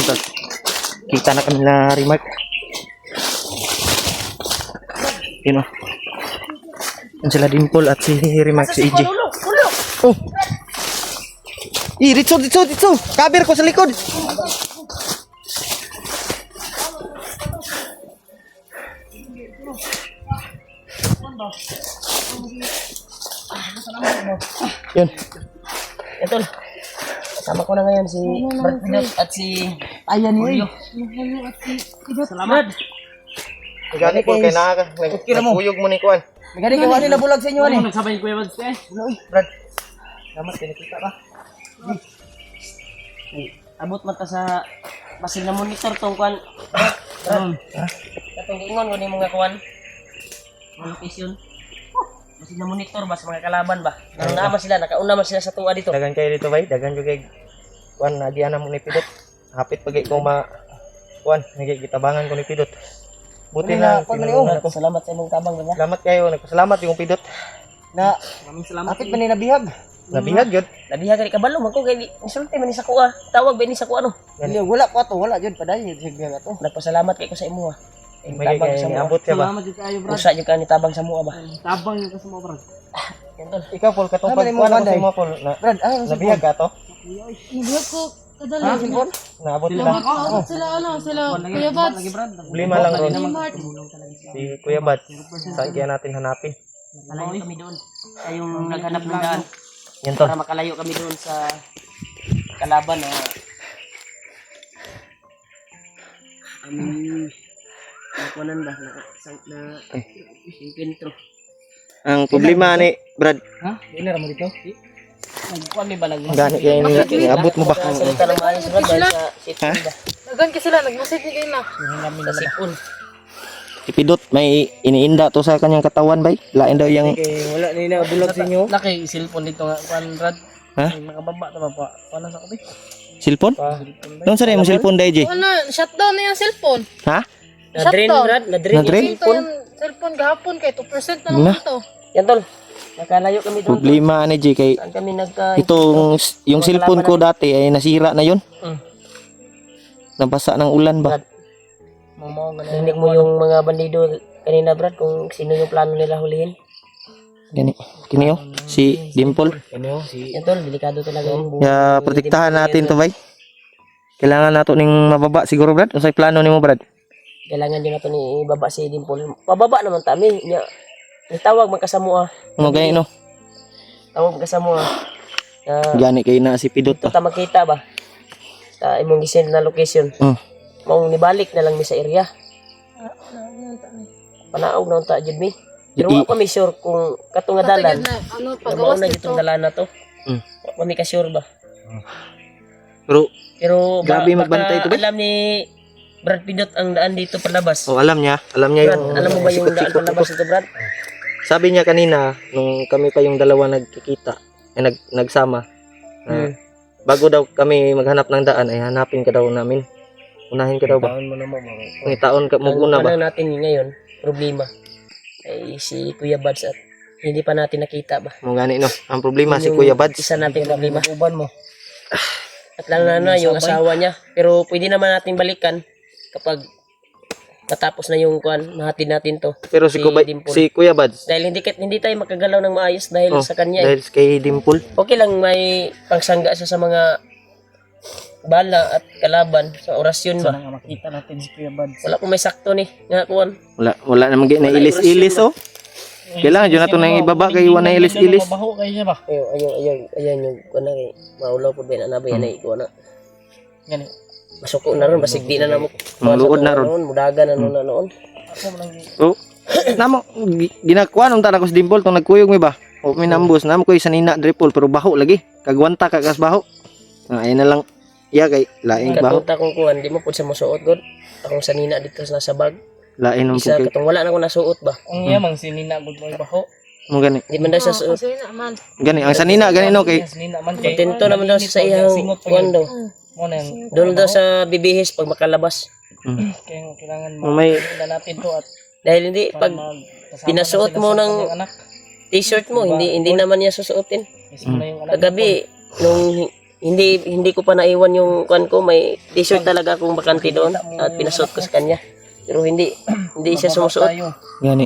Ito. Kita na kami na remark. Yun o. Yan sila Dimple at si Remark, si EJ. Oh! Dito! Cover ko sa likod! Yun. Ito. Kasama ko na ngayon si Brad Pidot at si Ayan Julio. Salamat. Gani ko kay nagkuyog mo ni Kuan. Magani kayo nila bulag sa inyo ani. Nagsabay ko yung Brad. Brad. Salamat pinakita ka. Abot man ta sa basin na monitor tong Kuan. Brad. Katong giingon ko ni mga Kuan. Mga location. Basin na monitor ba sa mga kalaban ba? Nauna sila, nakauna man sila sa tuwa dito. Dagan kayo dito bay, dagan jud kay Kuan nagiana mo ni Pidot. Hapit pagay ko Kuan, nagigitabangan ko ni Pidot. Buti na tinulungan ko. Salamat sa imong tabang ba? Salamat kayo, nagpasalamat yung Pidot. Na, maraming salamat. Hapit man ni nabihag. Nabihag yun. Nabihag kay kabalo man ko kay insulti man ni sa kuha. Tawag ba ni sa kuha no? Wala pa to, wala jud padayon sigbiyag ato. Nagpasalamat kay ko sa imo. May kay abot ka ba? Salamat jud kayo, Brad. Usa jud ka ni tabang sa mua ba? Tabang jud ka sa mua, Brad. Ikaw Paul katupad Kuan ako sa imo Paul. Brad, nabihag ka to? Nabihag ko kadala. Naabot ka? Sila sila Kuya Bads. Lima lang ron. Mart. Si Kuya Bads. Saan kaya natin hanapin? Malayo kami doon. Yung naghanap ng daan. Yan to. Para makalayo kami doon sa kalaban na kuanan ba na impintro. Ang problema ni Brad. Ha? Dinara mo dito? Nagkuan mi balag. Gani kay abot mo ba? Salita lang maayos Brad sa sipon ba. Nagan ka sila nagmessage ni kayo na. Kami sa sipon. Si Pidot may iniinda to sa kanyang katawan bay. Lain daw yung Wala nila bulag sa inyo. Naki cellphone dito nga kuan Brad. Ha? Nakababa ta ba pa? Paano sa kape? cellphone? Doon sa mo cellphone dai J. Wala, shutdown na yung cellphone. Ha? Na-drain Brad, na-drain yung Na-drain? Ito cellphone. yung cellphone gahapon kay 2% na naman to. Yan tol. Nakalayo kami doon. Problema ni J kay Saan kami nagka itong yung cellphone ko dati ay nasira na yon. Nabasa ng ulan ba? Narinig mo yung mga bandido kanina Brad kung sino yung plano nila hulihin. Gani. Kini oh, si Dimple. Yan tol, delikado talaga yung buhay. Ya protektahan natin to bay. Kailangan nato ning mababa siguro Brad. Unsay plano nimo Brad? Kailangan din nato ni ibaba si Dimple. Pababa naman tami. Nya itawag magkasamua. Mo gani no. Tawag magkasamua. Gani kay na si Pidot Ito ta makita ba? Sa imong gisend na location. Maong nibalik na lang mi sa area. Panaog na unta jud mi. Pero wa pa mi sure kung katong nga dalan. Ano Pagawa pagawas na dito. itong dalan na to. Wa pa mi ka sure ba? Pero grabe baka magbantay to ba? alam ni Brad Pidot ang daan dito palabas. Oh, alam niya Brad, yung alam mo ba yung daan palabas dito Brad? Sabi niya kanina nung kami pa yung dalawa nagkikita ay nagsama. Bago daw kami maghanap ng daan ay hanapin ka daw namin. Unahin ka daw ba? Taon mo naman. Ang taon ka mo una ba? Ang natin ngayon, problema ay si Kuya Bads at hindi pa natin nakita ba? Mo gani no. Ang problema si Kuya Bads. Isa nating problema. Uban mo. At lang na yung asawa niya. Pero pwede naman natin balikan kapag matapos na yung kuan, mahatid natin to. Pero Dimple. si Kuya Bads Dahil hindi tayo makagalaw ng maayos dahil sa kanya. dahil kay Dimple. Okay lang may pangsangga siya sa mga bala at kalaban sa orasyon ba? Makita natin si Kuya Bads. Wala pong may sakto ni nga kuan. Wala naman na ilis-ilis oh. Kailangan dyan na ito nang ibaba kay iwan na ilis-ilis. Mabaho kayo niya ba? Ayun yung kuan na kay maulaw po ba na ba yan ay kuan na. Gani. Masuko na ron basig di na namo. Maluod na ron. Mudagan na noon. Oh. Namo ginakuha nung tanako si Dimple tong nagkuyog mi ba? O minambos namo ko sanina dripple pero baho lagi. Kagwanta kagas baho. Ayun na lang. Iya kay laing baho. Katunta kong kuan, di mo pud sa mosuot god. Akong sanina dito sa sabag. Lain nung Isa pugkay. katong wala na ko nasuot ba. Ang yamang sinina gud mo baho. Mo gani. Di man daw sa suot. Kasi naman. Gani ang sanina gani no kay Sinina man Kontento naman daw sa iyang kuan daw. mo na yan. Doon daw sa bibihis pag makalabas. Kaya kailangan may na natin to at Dahil hindi pag pinasuot mo ng anak. t-shirt mo, hindi naman niya susuotin. Mismo na yung anak. Kagabi, hindi ko pa naiwan yung kwan ko, may t-shirt talaga akong bakante doon at pinasuot ko sa kanya. Pero hindi siya sumusuot. Gani.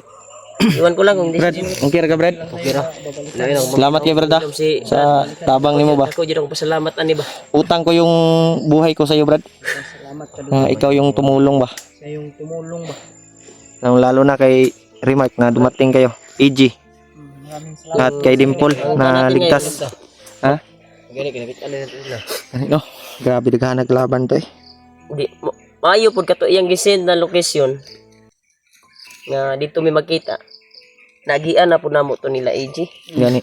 Iwan ko lang kung hindi Brad, siya okay ra ka Brad? okay ra. Salamat kay Brad, ah. Si Sa tabang nimo ba. Ako jud ako pasalamat ani ba. Utang ko yung buhay ko sa iyo, Brad. Salamat ka Ikaw yung tumulong ba. Siya yung tumulong ba. Lalo na kay Remark na dumating kayo. EG. Maraming salamat. At kay Dimple na ligtas. Ha? Gani kinabit ano na. Ano? Grabe daghan naglaban to eh. Di maayo pud kato iyang gisend na location. Nga dito may makita. Nagian na po namo to nila AG. Gani.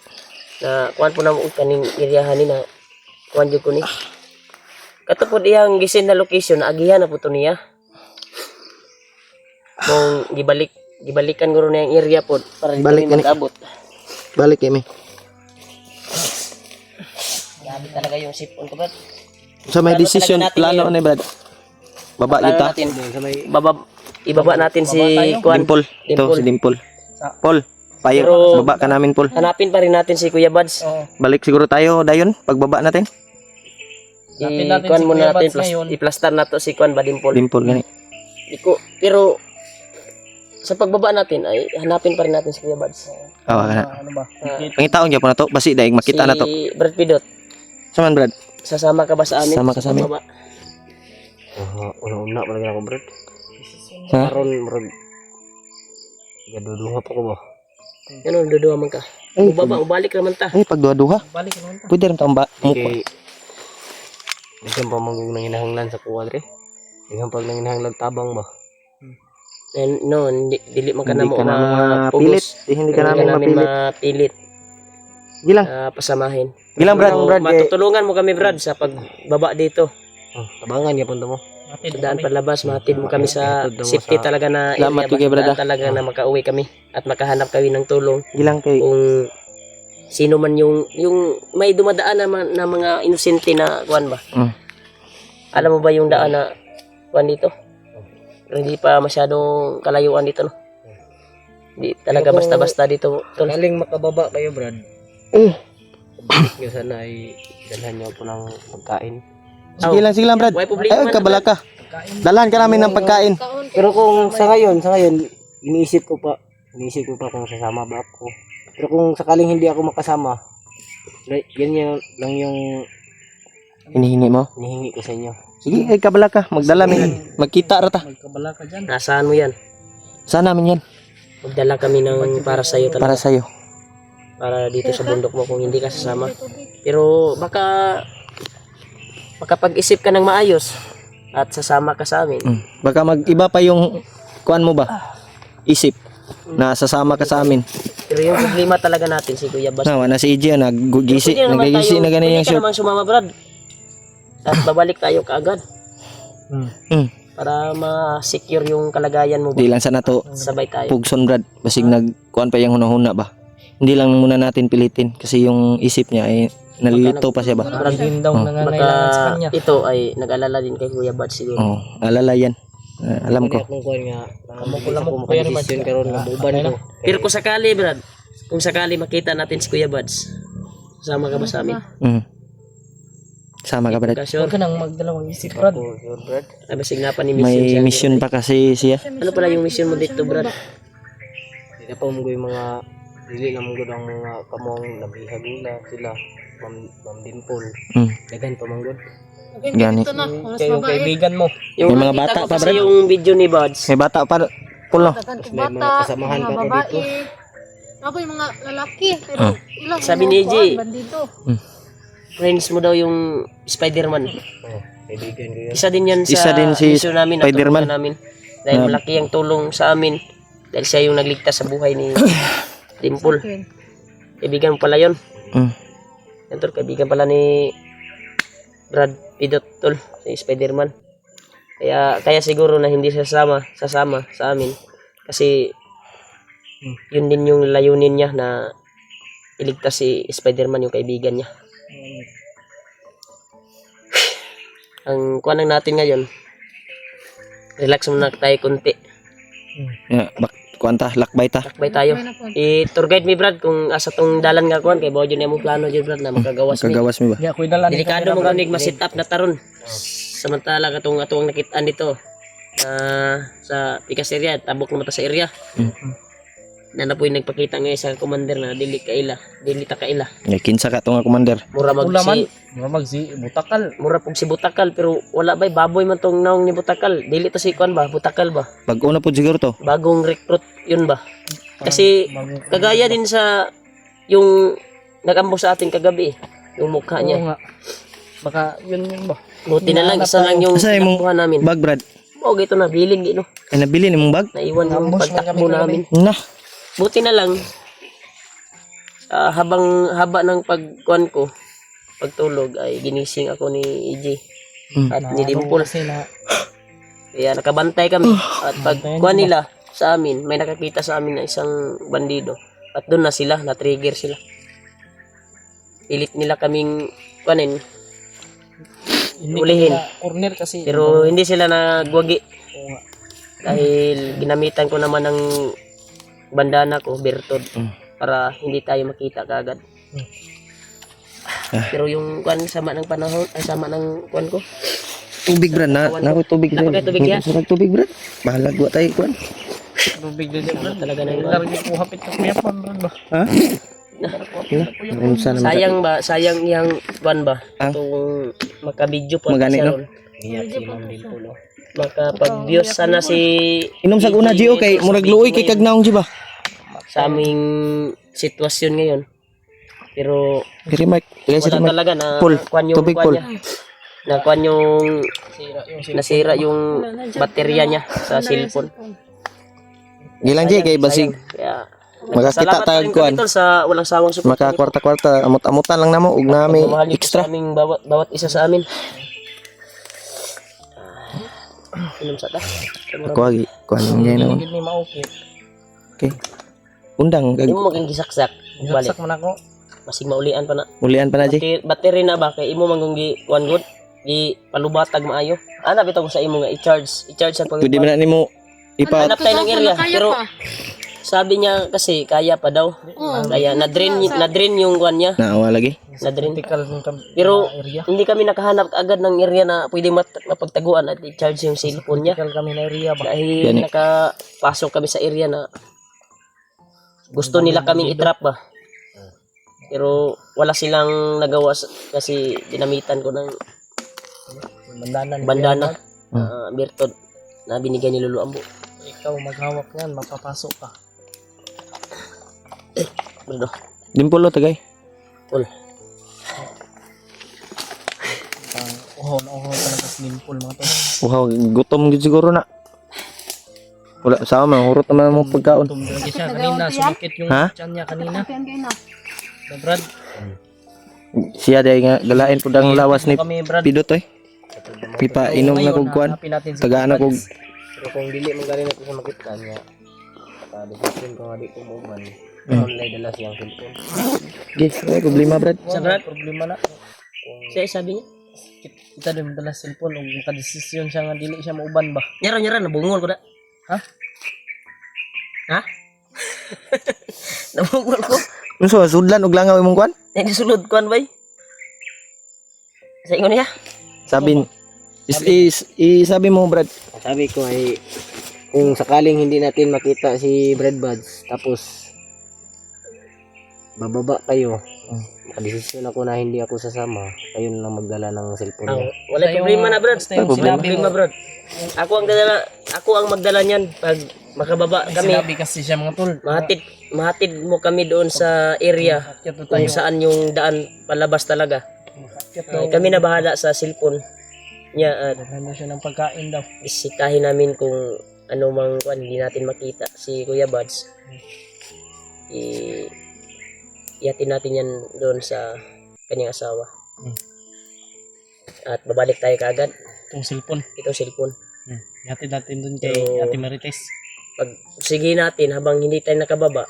Na kuan po namo kaning iriyahan ni na kuan jud ko ni. Kato po iyang gisend na location naagihan na po to niya. Kung gibalikan guro na yung area po para dito Balik may gani. mag-abot. Balik kay mi. Grabe talaga yung sipon ko, Brad. So may Plano decision talaga natin plano ngayon. ni Brad. Baba Plano kita. natin. Ibaba natin si Kuan. Dimple. Ito si Dimple. Paul, payo. Pero- Baba ka namin, Paul. Hanapin pa rin natin si Kuya Buds. Oo. Balik siguro tayo dayon pagbaba natin. Hanapin natin I-kuan si muna Kuya natin, Buds ngayon. i-plaster na to si Kuan ba Dimple. Dimple gani. Pero sa pagbaba natin ay hanapin pa rin natin si Kuya Buds. Awa ka na. Ano ba? Pangitaon gyud na to. Basi daig makita na to. Si Brad Pidot, Saman Brad. sasama ka ba sa amin? Sama ka sa amin. pagbaba? Una-una pa lagi ako, Brad. Ha? Karon, Brad. Gaduduha pa ko ba? Ano, duduwa man ka. Ay, Baba, ubalik naman ta. Ay pagduha-duha. Balik naman ta. Pwede rin tong ba. Kay... Diyan pa manggug nang hinahanglan sa kuwa, Dre. Diyan pag nang hinahanglan tabang ba? And no, dili man ka na Hindi mo ka namin mapilit. mapugos. Hindi ka Hindi namin mapilit. mapilit. Gilang. Pasamahin. Gilang Brad. So, matutulungan mo kami Brad sa pagbaba dito. Tabangan niya punta mo. Sa daan palabas, mahatid mo kami sa Matid mo safety sa- talaga na Salamat area kay ba? Brad, Daan talaga na makauwi kami at makahanap kami ng tulong Gilang kay kung sino man yung may dumadaan na mga inosente na kuan ba. Mm. Alam mo ba yung daan na kuan dito? Hindi pa masyadong kalayuan dito no. Hindi talaga Pero kung- basta-basta dito. Tol. Kaling makababa kayo, Brad. Mm. Yung sana ay dalhan niyo po ng pagkain. Sige lang Brad. Why problema Ay man, kabala ka. Dalan ka namin ng pagkain. Taon. Pero kung sa ngayon, iniisip ko pa kung sasama ba ako. Pero kung sakaling hindi ako makasama, yan lang yung Hinihingi mo. hinihingi ko sa inyo. Sige, ay kabala ka. Magdala min. Magkita ra ta. Magkabala ka dyan. Nasaan mo yan? Saan namin yan? Magdala kami ng para sa iyo Para talaga. sa'yo. Para dito sa bundok mo kung hindi ka sasama. Pero baka pag-isip ka ng maayos at sasama ka sa amin. Baka mag-iba pa yung kuan mo ba? Isip na sasama ka sa amin. Pero yung problema talaga natin si Kuya Bas. Nawa na si EJ nagugisi, Pwede naman nagagisi tayo- na ganyan yung pwede ka shirt. naman sumama Brad. At babalik tayo kaagad. Hmm. Para ma-secure yung kalagayan mo. Di lang sana to Sabay tayo. pugson Brad. Basig nagkuan pa yung hunahuna ba. Hindi lang muna natin pilitin kasi yung isip niya ay nalilito pa siya ba. Yun daw Oh. nangangailangan sa Baka kanya. ito ay nag-alala din kay Kuya Bad siguro. Oo, alala yan. Alam ko. Kung kuwan nga, Lamok ko yan, Brad. makadesisyon karon nga buban ko. Pero kung sakali Brad, kung sakali makita natin si Kuya Buds, sama ka ba sa amin? Mm. Sama ka Brad. Sure. Huwag ka nang magdalawang isip, Brad. Oh, sure, Brad. Ay, basig nga pa ni mission May siya. mission pa kasi siya. Ano pala yung mission mo dito Brad? Di na pa munggoy mga dili na munggoy ang mga kamong nabihag nila sila. Ma'am Dimple. Mm. Dagan pa manggod. Okay, Gani. dito na. Mas Kayo babae. kaibigan mo. Yung May mga nakita bata ko pa, kasi Brad. yung video ni Buds. May bata pa pulo. Dagan kong May mga bata, kasamahan mga pa ako babae. dito. Ako yung mga lalaki. Pero ilang Sabi mga ni EJ. kuwan, bandito. Friends mo daw yung Spider-Man. Oh, kaibigan ko yan. Isa din yan sa Isa din si mission namin, Spider-Man. natulungan namin. Dahil malaki ang tulong sa amin. Dahil siya yung nagligtas sa buhay ni Dimple. Okay. Kaibigan mo pala yun. Mm. Yan tol, kaibigan pala ni Brad Pidot tol, si Spider-Man. Kaya siguro na hindi siya sasama sa amin. Kasi yun din yung layunin niya na iligtas si Spider-Man yung kaibigan niya. Ang kuha natin ngayon, relax muna tayo konti. Yeah, kuanta lakbay ta. Lakbay tayo. May na po. I-tour guide mi Brad kung asa tong dalan nga kuan kay bao jud mo plano jud Brad na makagawas mi. Kagawas mi ba? Di ako'y dala ni Delikado mo ganig ma-set up na taron. Samantala katong atong nakitaan dito sa Pikas area, tabok naman ta sa area. Na po yung nagpakita nga sa commander na dili ta kaila. Ya kinsa ka to nga commander. Mura mag Ulaman. si Mamag si Butakal. mura pug si Butakal pero wala bay baboy man tong naong ni Butakal. Dili to si kuan ba, Butakal ba? Pag una po siguro to. Bagong recruit yun ba? Kasi kagaya din sa yung nag-ambo sa atin kagabi, yung mukha Oo niya. nga. Baka yun ba? Buti na lang isa lang yung Asa imong nakuha namin. bag Brad? Oh, gito na biling gino. Ay nabili nimong bag? Naiwan yung Nambos man pagtakbo kami namin. Na. Buti na lang habang haba ng pagkuan ko, pagtulog ay ginising ako ni EJ at ni Dimple. Kasi na Kaya nakabantay kami at pagkuan nila sa amin, may nakakita sa amin na isang bandido at doon na sila, na-trigger sila. Pilit nila kaming kuanin, hindi ulihin. na corner kasi. Pero hindi sila nagwagi Oo nga. dahil ginamitan ko naman ng bandana ko, Bertod, para hindi tayo makita kaagad. Pero yung kuan sama ng panahon, ay sama ng kuan ko. Tubig Brad na. Nako tubig Brad. Napakay tubig, ya? Sarag tubig Brad. Bahala gwa tayo kuan. Tubig din yan. Talaga na Lagi ko hapit na kuya pa man ba? Ha? Unsa naman. sayang ba, sayang yang kuan ba? Ang? Itong makabidyo po Magani, siya no? ron. Iyak si Ma'am Dimple. Makapag-views sana si Inom sa una Gio kay murag luoy kay kagnaong Gio ba? sa aming sitwasyon ngayon. Pero Kiri Mike. Kaya wala si Mike. talaga na Paul, kuan yung tubig, kuan Paul. niya. Na kuan yung Sira yung nasira yung baterya niya sa cellphone. Gilang G kay basig Kaya makakita salamat tag rin kuan. kami tol sa walang sawang support. Maka kwarta-kwarta amot-amutan lang namo ug nami Mamahal niyo po extra. sa aming bawat isa sa amin. Inom sa ta. Ako agi kuan ngay na. Hindi ni maukit. Okay. Undang kag Hindi mo maging gisaksak. Balik. Saksak man ako. Masig maulian pa na. ulian pa na G. Battery na ba kay imo manggung gi kuan good. Gi palubatag maayo. Ana bitaw ko sa imo nga i-charge sa pag. Pwede man na nimo ipa Hanap tayo ng area Kaya pero pa. sabi niya kasi kaya pa daw. Oo. Kaya na-drain yung kuan niya. naawa lagi. Na-drain. Critical yung Pero area. hindi kami nakahanap agad ng area na pwede mapagtaguan at i-charge yung cellphone niya. Critical kami na area ba? Dahil Gani. nakapasok kami sa area na gusto nila kaming itrap ba. Pero wala silang nagawa kasi dinamitan ko ng bandana Bertod na binigay ni Lolo Ambo. Ikaw maghawak yan, mapapasok ka. Bruno. Dimpulo tagay. Ul. Uhaw na uhaw talaga sa Dimple mga to. Wow, gutom gid siguro na. Wala sa man hurot naman mo pagkaon. Tumdagi siya kanina, sumakit yung Ha? tiyan niya kanina. Kapian kayo na. Na Brad, Siya day nga galain pud ang lawas ni kami Brad. Pidot oy. Pipa inom na kog kuan. Hanapin natin si Tagaan na kog Pero kung dili man galing natin sa makita niya, decision ko nga di ko mo man. Online dala siyang cellphone. Gi, ay problema Brad. Sa Brad, problema na. Siya sabi niya. Kita din dala sa cellphone ug makadesisyon siya nga dili siya mauban ba. Nyara nabungol ko na. Ha? Ha? Nabungol ko. Unsa sudlan og langaw imong kuan? Yang disulod kuan bay. Sa ingon niya. Sabi sabi mo Brad. Sabi ko ay kung sakaling hindi natin makita si Brad Buds tapos bababa kayo, makadesisyon ako na hindi ako sasama, kayo na lang magdala ng cellphone niya. Wala problema na Brad. Basta yung Problema. sinabi mo. Problema Brad. Ako ang magdala niyan pag makababa May kami. sinabi kasi siya mga tol. Mahatid mo kami doon sa area Akyat na tayo. kung saan yung daan palabas talaga. Akyat daw. Kami na bahala sa cellphone niya at Daghan daw siya ng pagkain daw. bisitahin namin kung ano mang kuan hindi natin makita si Kuya Buds. Iyatin natin yan doon sa kanyang asawa. At babalik tayo kaagad Itong cellphone. itong cellphone. Yatid natin dun kay Pero- Ate Marites. Pag sige natin habang hindi tayo nakababa,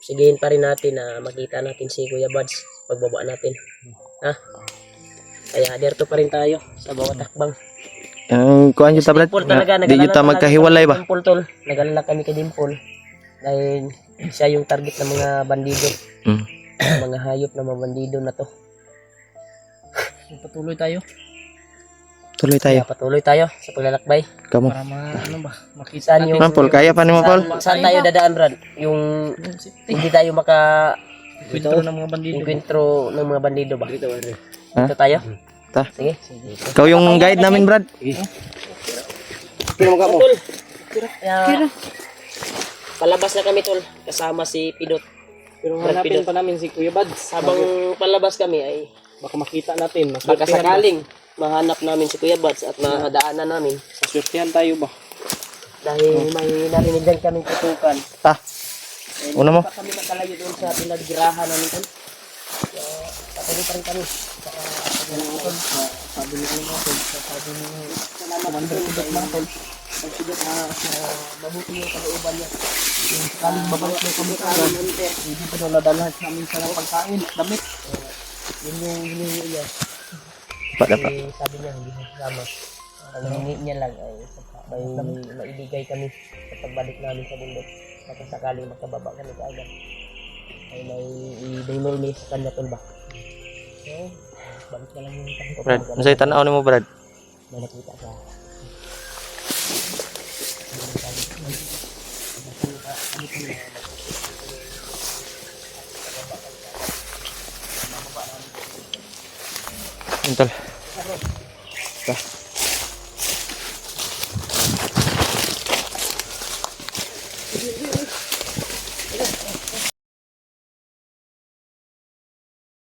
sigihin pa rin natin na makita natin si Kuya Buds pagbaba natin. Ha? Kaya derto pa rin tayo sa bawat hakbang. Ang kuan jud ta Brad. Dimple talaga, Di jud ta nag-alala magkahiwalay kami ba? kay Dimple, tol. Nag-alala kami kay Dimple. Dahil siya yung target ng mga bandido. Mm. Mga hayop na mga bandido na to. Patuloy tayo Tuloy tayo. Kaya patuloy tayo sa paglalakbay. Kamo. para ano ba, makita Saan yung... Ma'am Paul, kaya pa ni mo Paul? Saan tayo dadaan, Brad? Yung hindi tayo maka kwento ng mga bandido. enkwentro ng mga bandido ba? Dito, Andre. Dito tayo? Ta. Sige. Ikaw yung guide namin Brad. Pero mga po. Tol. Kaya, palabas na kami, tol. Kasama si Pidot. Pero Brad hanapin Pidot. pa namin si Kuya Bads. Habang palabas kami ay Baka makita natin. baka sakaling mahanap namin si Kuya Bads at madaanan namin. Maswertihan tayo ba? Dahil may narinig din kaming tutukan. Ta. Una mo. Pa kami makalayo doon sa pinaggirahan namin, tol. Kaya patuloy pa rin kami. Saka, sabi ni ano tol, sabi ni salamat Pidot mga tol. Pag Pidot mabuti yung kalooban niya. Yung sakaling babalik na kami kaagad. Hindi pa daw nadalhan sa amin sa pagkain at damit. Yun yung hinihingi niya. Dapat. Kasi sabi niya hindi siya kasama. Ang hinihingi niya lang ay may maibigay kami sa pagbalik namin sa bundok. Baka sakaling makababa kami kaagad. Ay may i-donor niya sa kanya tol ba. So, balik na lang yung kami. Brad, unsay tan-aw nimo Brad? May nakita sa Tol. Ta.